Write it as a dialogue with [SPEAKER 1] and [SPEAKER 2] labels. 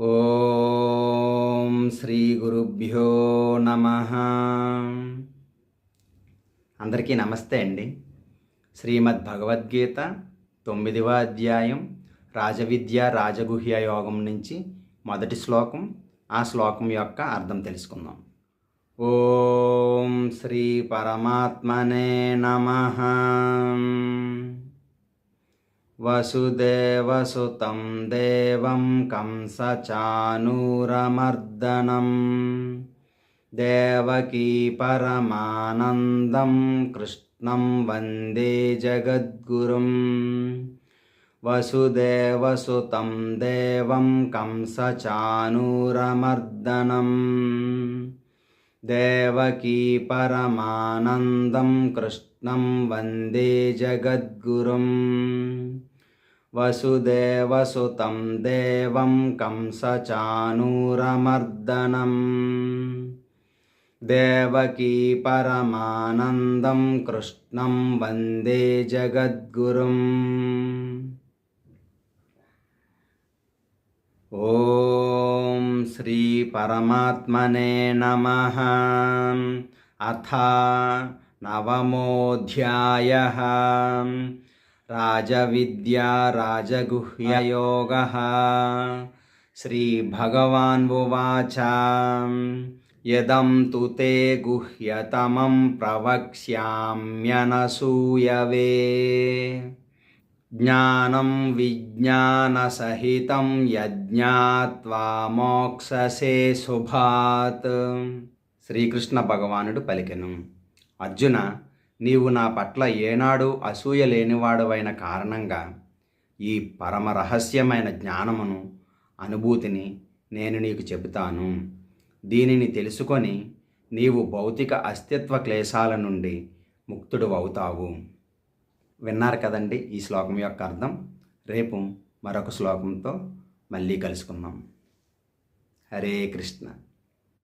[SPEAKER 1] ఓం శ్రీ గురుభ్యో నమః. అందరికీ నమస్తే అండి. శ్రీమద్ భగవద్గీత 9వ అధ్యాయం రాజవిద్య రాజగుహ్య యోగం నుంచి మొదటి శ్లోకం, ఆ శ్లోకం యొక్క అర్థం తెలుసుకుందాం. ఓం శ్రీ పరమాత్మనే నమః. వసుదేవసుతం దేవం కంసచానూరమర్దనం దేవకీ పరమానందం కృష్ణం వందే జగద్గురుం. వసుదేవసుతం దేవం కంసచానూరమర్దనం దేవకీ పరమానందం కృష్ణం వందే జగద్గురుం. వసుదేవసుతం దేవం కంసచానూరమర్దనం దేవకీ పరమానందం కృష్ణం వందే జగద్గురుం. ఓం శ్రీ పరమాత్మనే నమః. అథ నవమోऽధ్యాయః. రాజవిద్యా రాజగుహ్యయోగః. శ్రీభగవానువాచ యదం తు తే గుహ్యతమం ప్రవక్ష్యామ్యనసూయవే. జ్ఞానం విజ్ఞానసహితం యజ్ఞాత్వా మోక్షసే శుభాత్. శ్రీకృష్ణ భగవానుడు పలికెను, అర్జున, నీవు నా పట్ల ఏనాడు అసూయ లేనివాడవైన కారణంగా ఈ పరమ రహస్యమైన జ్ఞానమును, అనుభూతిని నేను నీకు చెబుతాను. దీనిని తెలుసుకొని నీవు భౌతిక అస్తిత్వ క్లేశాల నుండి ముక్తుడు అవుతావు. విన్నారు కదండి ఈ శ్లోకం యొక్క అర్థం. రేపు మరొక శ్లోకంతో మళ్ళీ కలుసుకుందాం. హరే కృష్ణ.